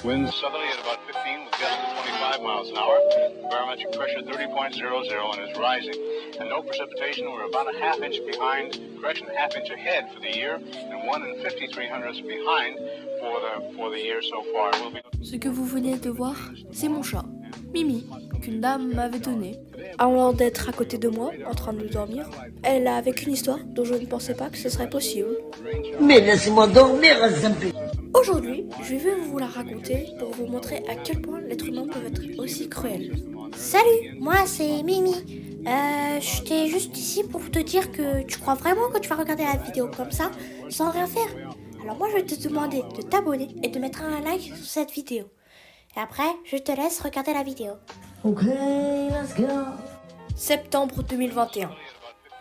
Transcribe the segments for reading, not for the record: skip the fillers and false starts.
Winds southerly at about 15 with gusts of 25 miles an hour. Barometric pressure 30.00 and is rising. And no precipitation. We're about a half inch behind, correction, a half inch ahead for the year, and 1 and 53 behind for the year so far. Ce que vous venez de voir, c'est mon chat, Mimi, qu'une dame m'avait donné. Avant d'être à côté de moi, en train de dormir, elle a avec une histoire dont je ne pensais pas que ce serait possible. Mais laissez-moi dormir, Zampi. Aujourd'hui, je vais vous la raconter pour vous montrer à quel point l'être humain peut être aussi cruel. Salut, moi c'est Mimi. J'étais juste ici pour te dire que tu crois vraiment que tu vas regarder la vidéo comme ça, sans rien faire. Alors moi je vais te demander de t'abonner et de mettre un like sur cette vidéo. Et après, je te laisse regarder la vidéo. Ok, let's go. Septembre 2021.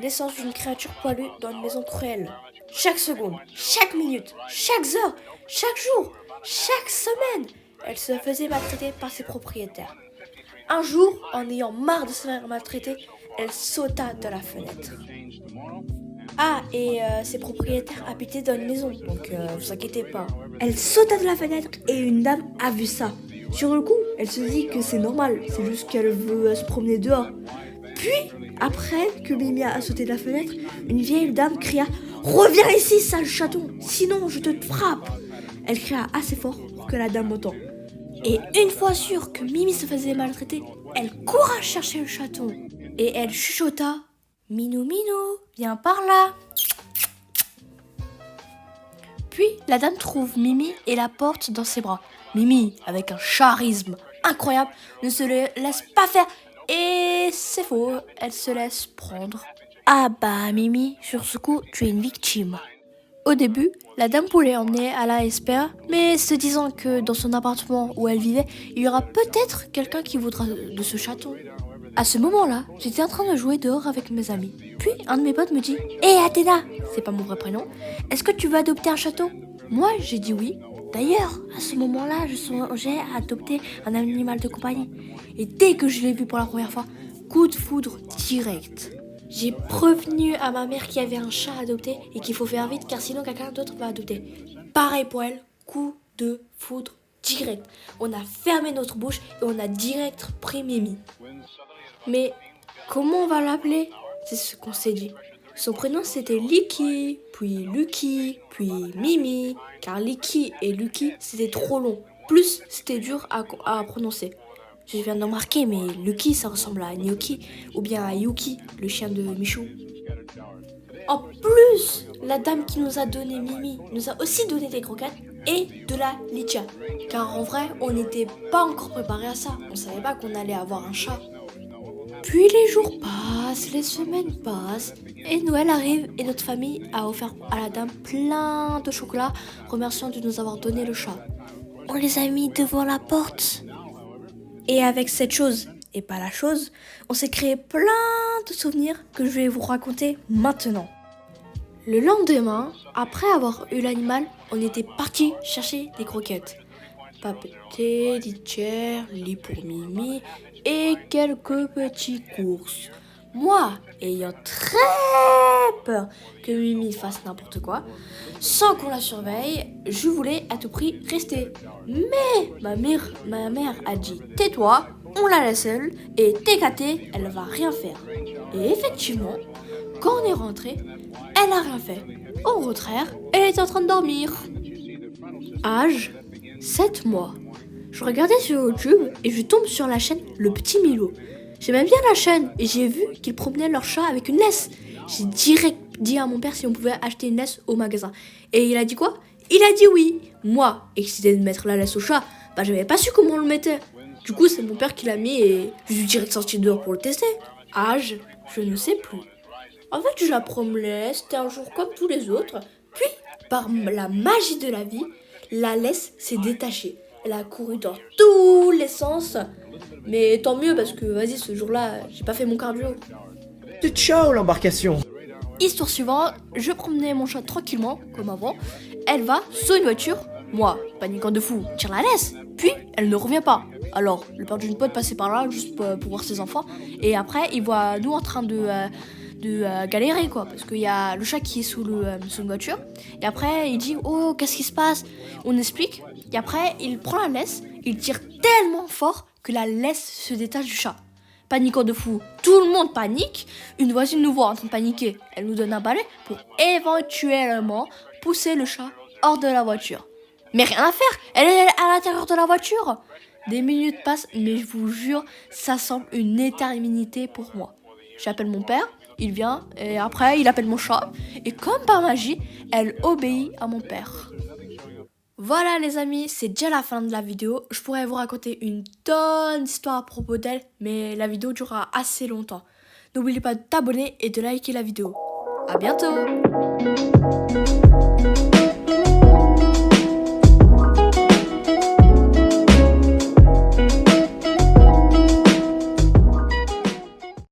Naissance d'une créature poilue dans une maison cruelle. Chaque seconde, chaque minute, chaque heure, chaque jour, chaque semaine, elle se faisait maltraiter par ses propriétaires. Un jour, en ayant marre de se faire maltraiter, elle sauta de la fenêtre. Ah, et ses propriétaires habitaient dans une maison, donc vous inquiétez pas. Elle sauta de la fenêtre et une dame a vu ça. Sur le coup, elle se dit que c'est normal, c'est juste qu'elle veut se promener dehors. Puis, après que Mimi a sauté de la fenêtre, une vieille dame cria « Reviens ici, sale chaton, sinon je te frappe !» Elle cria assez fort pour que la dame entende. Et une fois sûre que Mimi se faisait maltraiter, elle coura chercher le chaton. Et elle chuchota « Minou, minou, viens par là !» Puis, la dame trouve Mimi et la porte dans ses bras. Mimi, avec un charisme incroyable, ne se laisse pas faire. Et c'est faux, elle se laisse prendre. Ah bah Mimi, sur ce coup, tu es une victime. Au début, la dame voulait emmener à la SPA, mais se disant que dans son appartement où elle vivait, il y aura peut-être quelqu'un qui voudra de ce chaton. À ce moment-là, j'étais en train de jouer dehors avec mes amis. Puis un de mes potes me dit « Hé Athéna !» c'est pas mon vrai prénom. « Est-ce que tu veux adopter un chaton ?» Moi, j'ai dit oui. D'ailleurs, à ce moment-là, je songeais à adopter un animal de compagnie. Et dès que je l'ai vu pour la première fois, coup de foudre direct. J'ai prévenu à ma mère qu'il y avait un chat adopté et qu'il faut faire vite car sinon quelqu'un d'autre va adopter. Pareil pour elle, coup de foudre direct. On a fermé notre bouche et on a direct pris Mimi. Mais comment on va l'appeler ? C'est ce qu'on s'est dit. Son prénom c'était Licky, puis Lucky, puis Mimi, car Licky et Lucky c'était trop long. Plus c'était dur à prononcer. Je viens de remarquer, mais Lucky ça ressemble à Gnocchi ou bien à Yuki, le chien de Michou. En plus, la dame qui nous a donné Mimi nous a aussi donné des croquettes et de la licha. Car en vrai, on n'était pas encore préparé à ça. On savait pas qu'on allait avoir un chat. Puis les jours passent, les semaines passent, et Noël arrive et notre famille a offert à la dame plein de chocolat, remerciant de nous avoir donné le chat. On les a mis devant la porte. Et avec cette chose, et pas la chose, on s'est créé plein de souvenirs que je vais vous raconter maintenant. Le lendemain, après avoir eu l'animal, on était parti chercher des croquettes. Papeté, litière, lit pour Mimi et quelques petites courses. Moi, ayant très peur que Mimi fasse n'importe quoi, sans qu'on la surveille, je voulais à tout prix rester. Mais ma mère a dit « Tais-toi, on la laisse seule et TKT, elle va rien faire. » Et effectivement, quand on est rentré, elle n'a rien fait. Au contraire, elle était en train de dormir. Âge 7 mois. Je regardais sur YouTube et je tombe sur la chaîne Le Petit Milo. J'aimais bien la chaîne et j'ai vu qu'ils promenaient leur chat avec une laisse. J'ai direct dit à mon père si on pouvait acheter une laisse au magasin. Et il a dit quoi ? Il a dit oui. Moi, excité de mettre la laisse au chat, j'avais pas su comment on le mettait. Du coup, c'est mon père qui l'a mis et je suis direct sorti dehors pour le tester. Âge, je ne sais plus. En fait, je la promenais, c'était un jour comme tous les autres. Puis, par la magie de la vie, la laisse s'est détachée. Elle a couru dans tous les sens. Mais tant mieux parce que, vas-y, ce jour-là, j'ai pas fait mon cardio. Ciao l'embarcation. Histoire suivante, je promenais mon chat tranquillement, comme avant. Elle va sur une voiture. Moi, paniquant de fou, tire la laisse. Puis, elle ne revient pas. Alors, le père d'une pote passait par là juste pour voir ses enfants. Et après, il voit nous en train de galérer quoi, parce qu'il y a le chat qui est sous une voiture, et après il dit oh qu'est-ce qui se passe, on explique, et après il prend la laisse, il tire tellement fort que la laisse se détache du chat. Paniquant de fou, tout le monde panique, une voisine nous voit en train de paniquer, elle nous donne un balai pour éventuellement pousser le chat hors de la voiture. Mais rien à faire, elle est à l'intérieur de la voiture. Des minutes passent, mais je vous jure, ça semble une éternité pour moi. J'appelle mon père, il vient, et après il appelle mon chat, et comme par magie, elle obéit à mon père. Voilà les amis, c'est déjà la fin de la vidéo. Je pourrais vous raconter une tonne d'histoires à propos d'elle, mais la vidéo durera assez longtemps. N'oubliez pas de t'abonner et de liker la vidéo. À bientôt!